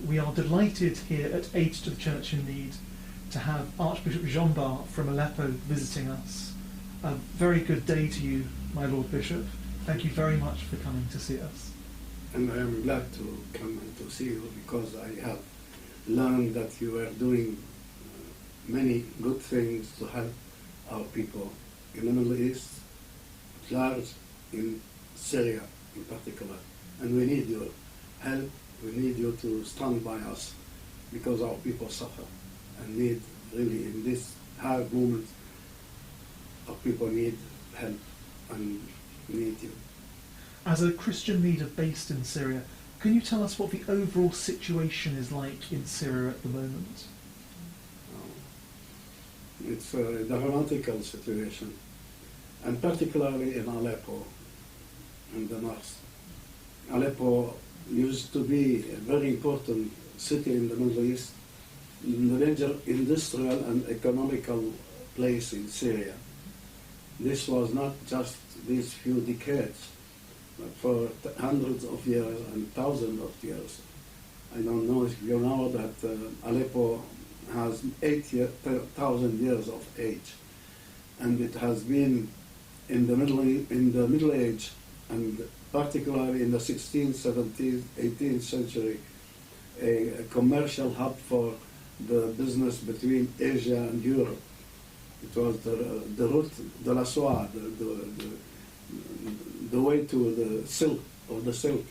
we are delighted here at Aid to the Church in Need to have Archbishop Jeanbart from Aleppo visiting us. A very good day to you, my Lord Bishop. Thank you very much for coming to see us. And I am glad to come and to see you, because I have learned that you are doing many good things to help our people in the Middle East, at large, in Syria in particular. And we need your help. We need you to stand by us, because our people suffer and need, really, in this hard moment, our people need help and need you. As a Christian leader based in Syria, can you tell us what the overall situation is like in Syria at the moment? It's a dramatical situation, and particularly in Aleppo, in the north. Aleppo used to be a very important city in the Middle East, the major industrial and economical place in Syria. This was not just these few decades, but for hundreds of years and thousands of years. I don't know if you know that Aleppo has 8,000 years of age, and it has been in the Middle Age, and particularly in the 16th, 17th, 18th century, a commercial hub for the business between Asia and Europe. It was the route de la soie, the way to the silk, of the silk.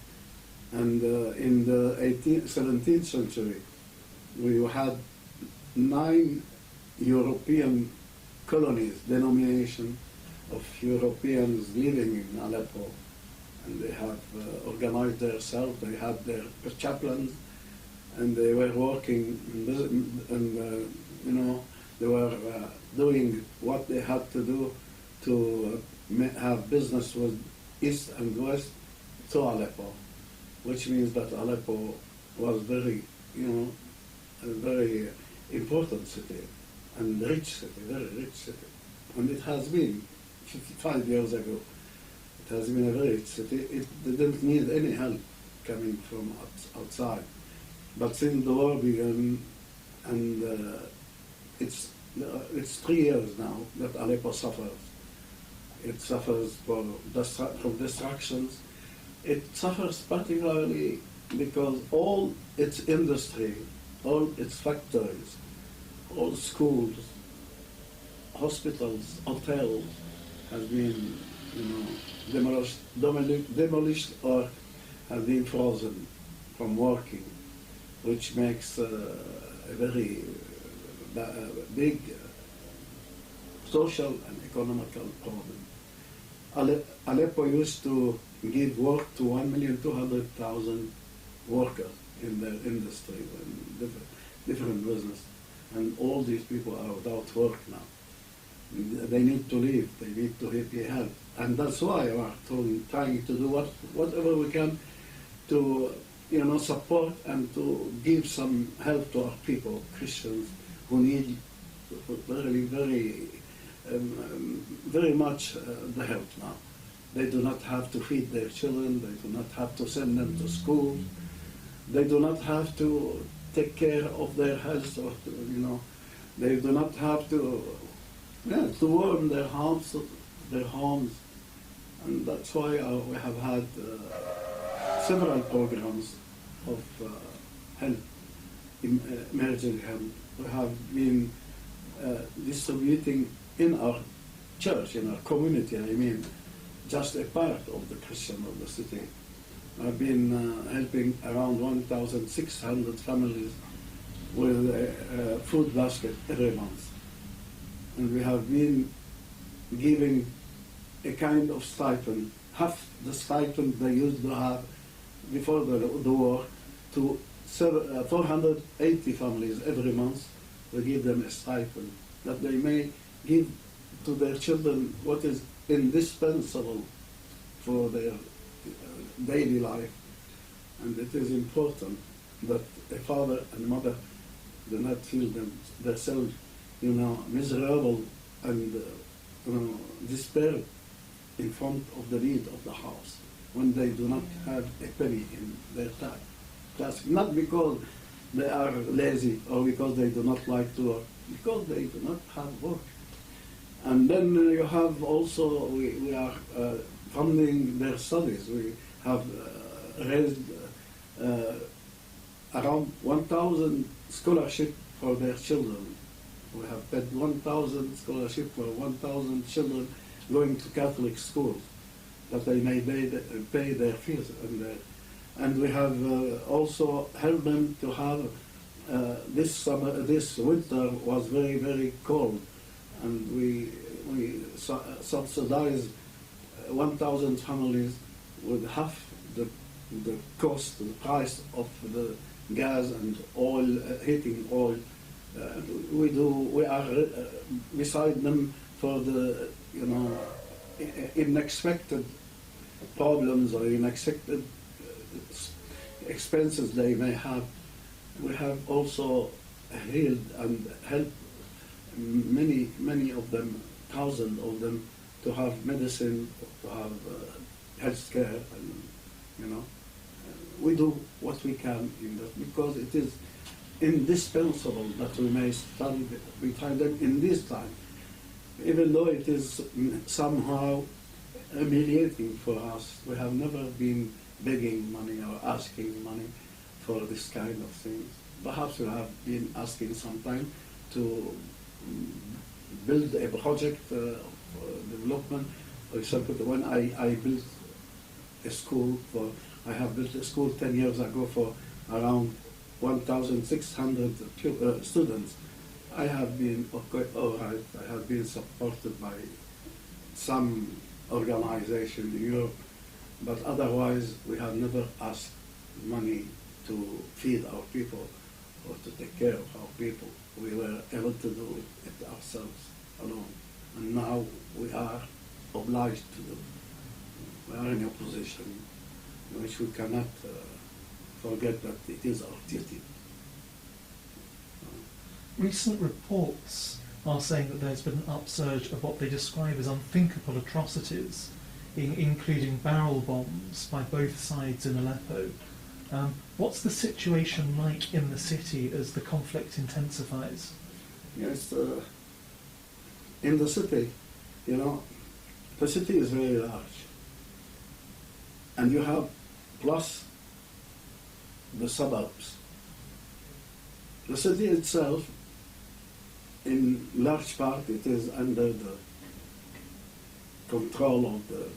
And in the 17th century, we had 9 European colonies, denomination of Europeans living in Aleppo. And they have organized themselves, they had their chaplains, and they were working, and they were doing what they had to do to have business with East and West to Aleppo, which means that Aleppo was very, a very important city and rich city, very rich city. And it has been 55 years ago. It has been a very rich city. It didn't need any help coming from outside. But since the war began, and it's 3 years now that Aleppo suffers. It suffers from destructions. It suffers particularly because all its industry, all its factories, all schools, hospitals, hotels has been, demolished or have been frozen from working, which makes a very big social and economical problem. Aleppo used to give work to 1,200,000 workers in their industry and different business, and all these people are without work now. They need to live, they need to be helped, and that's why we are trying to do whatever we can to support and to give some help to our people, Christians, who need very much the help now. They do not have to feed their children, they do not have to send them to school, they do not have to take care of their health, or they do not have to warm their homes, and that's why we have had several programs of help, emerging help. We have been distributing in our church, in our community, just a part of the Christian of the city. I've been helping around 1,600 families with a food basket every month. And we have been giving a kind of stipend, half the stipend they used to have before the war, to 480 families every month. We give them a stipend that they may give to their children what is indispensable for their daily life. And it is important that a father and mother do not feel themselves, miserable and despair in front of the need of the house when they do not have a penny in their task. Not because they are lazy or because they do not like to work, because they do not have work. And then you have also, we are funding their studies. We have raised around 1,000 scholarships for their children. We have paid 1,000 scholarships for 1,000 children going to Catholic schools, that they may pay their fees. And we have also helped them to have this winter was very, very cold, and we subsidized 1,000 families with half the cost, the price of the gas and oil, heating oil. We are beside them for the unexpected problems or unexpected expenses they may have. We have also healed and helped many of them, thousands of them, to have medicine, to have health care, and we do what we can in that, because it is indispensable that we may stand behind them in this time, even though it is somehow humiliating for us. We have never been begging money or asking money for this kind of things. Perhaps we have been asking sometime to build a project of development. For example, when I built a school I have built a school 10 years ago for around 1,600 students. I have been all right. I have been supported by some organization in Europe, but otherwise we have never asked money to feed our people or to take care of our people. We were able to do it ourselves alone, and now we are obliged to do. We are in a position in which we cannot forget that it is our duty. Recent reports are saying that there's been an upsurge of what they describe as unthinkable atrocities, including barrel bombs by both sides in Aleppo. What's the situation like in the city as the conflict intensifies? Yes, in the city, the city is very large, and you have plus the suburbs. The city itself, in large part, it is under the control of the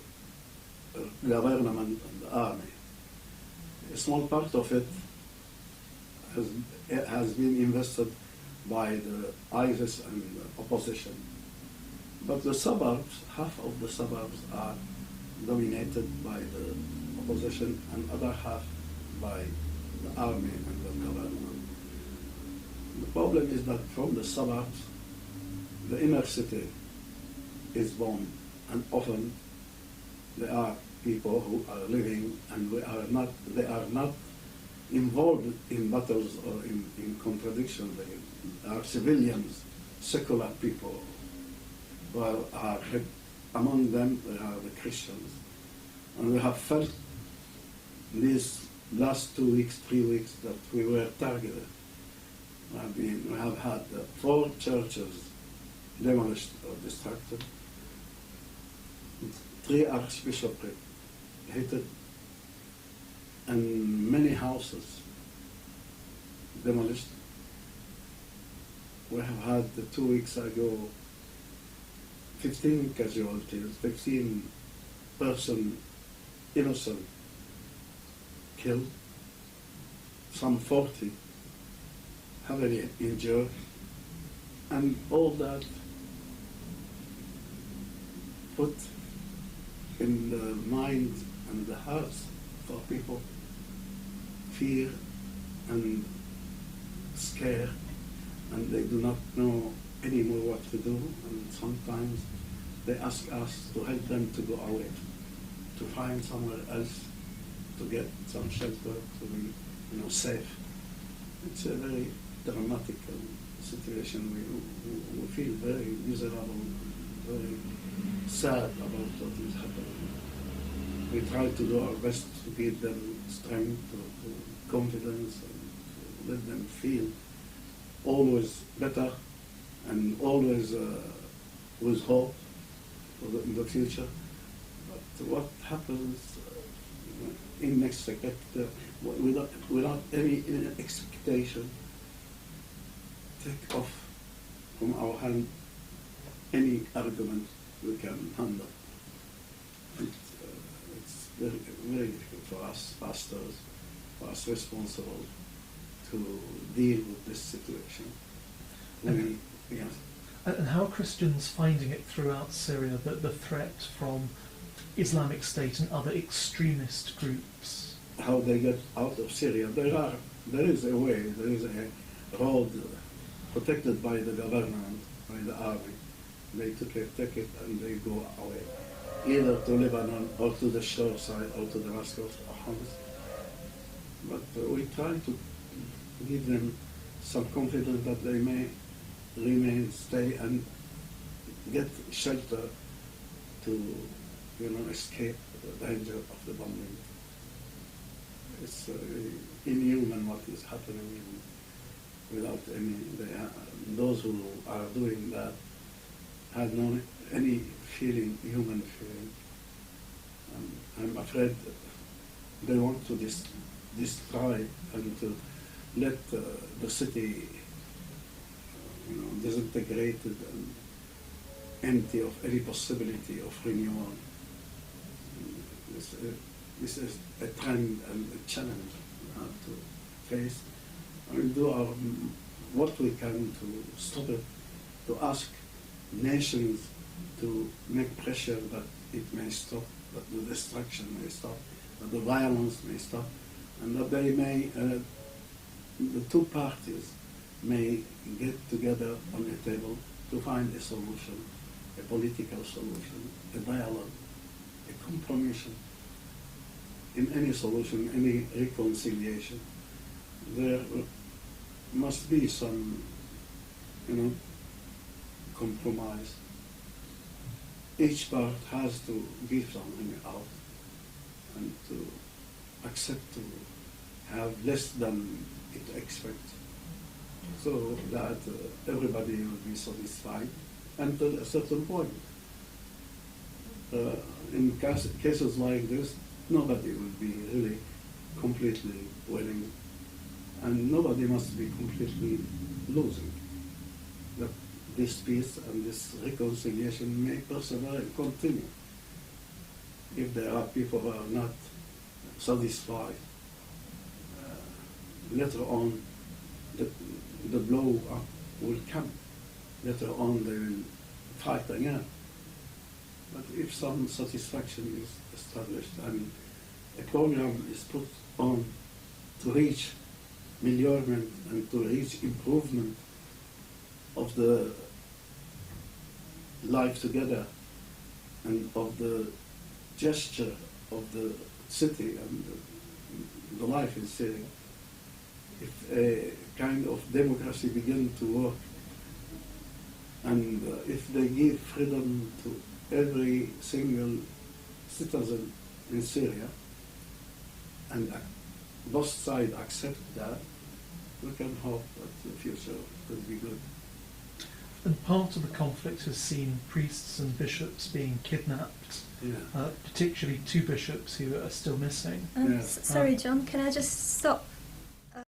government and the army. A small part of it has been invested by the ISIS and the opposition. But the suburbs, half of the suburbs are dominated by the opposition and other half by the army and the government. The problem is that from the suburbs, the inner city is bombed, and often there are people who are living and they are not involved in battles or in contradiction. They are civilians, secular people who are hit. Among them there are the Christians. And we have felt these last 2 weeks, 3 weeks that we were targeted. We have had 4 churches demolished or destructed, 3 archbishoprics hit, and many houses demolished. We have had 2 weeks ago 15 casualties, 15 persons innocent killed, some 40 heavily injured, and all that put in the mind and the hearts for people fear and scare, and they do not know anymore what to do, and sometimes they ask us to help them to go away, to find somewhere else, to get some shelter, to be safe. It's a very dramatic situation. We feel very miserable, very sad about what is happening. We try to do our best to give them strength, to confidence, and let them feel always better and always with hope in the future. But what happens without any expectation, take off from our hand any argument we can handle. And, it's very, very difficult for us pastors, for us responsible, to deal with this situation. Yes. And how are Christians finding it throughout Syria, that the threat from Islamic State and other extremist groups? How they get out of Syria? There is a way, there is a road protected by the government, by the army. They take it and they go away, either to Lebanon or to the shore side or to Damascus or Homs. But we try to give them some confidence that they may remain, stay, and get shelter to, escape the danger of the bombing. It's inhuman what is happening without any. Those who are doing that have no any feeling, human feeling. I'm afraid they want to destroy and to let the city, disintegrated and empty of any possibility of renewal. This is a trend and a challenge we have to face. We do what we can to stop it, to ask nations to make pressure that it may stop, that the destruction may stop, that the violence may stop, and that they may, the two parties may get together on a table to find a solution, a political solution, a dialogue, a compromise. In any solution, any reconciliation, there must be some, compromise. Each part has to give something out and to accept to have less than it expects, so that everybody will be satisfied until a certain point. In cases like this, nobody will be really completely winning, and nobody must be completely losing. That this peace and this reconciliation may persevere and continue. If there are people who are not satisfied, later on the blow up will come. Later on they will fight again. But if some satisfaction is established and a program is put on to reach melioration and to reach improvement of the life together and of the gesture of the city and the life in Syria, if a kind of democracy begin to work, and if they give freedom to every single citizen in Syria, and both sides accept that, we can hope that the future will be good. And part of the conflict has seen priests and bishops being kidnapped, particularly two bishops who are still missing. Sorry, John, can I just stop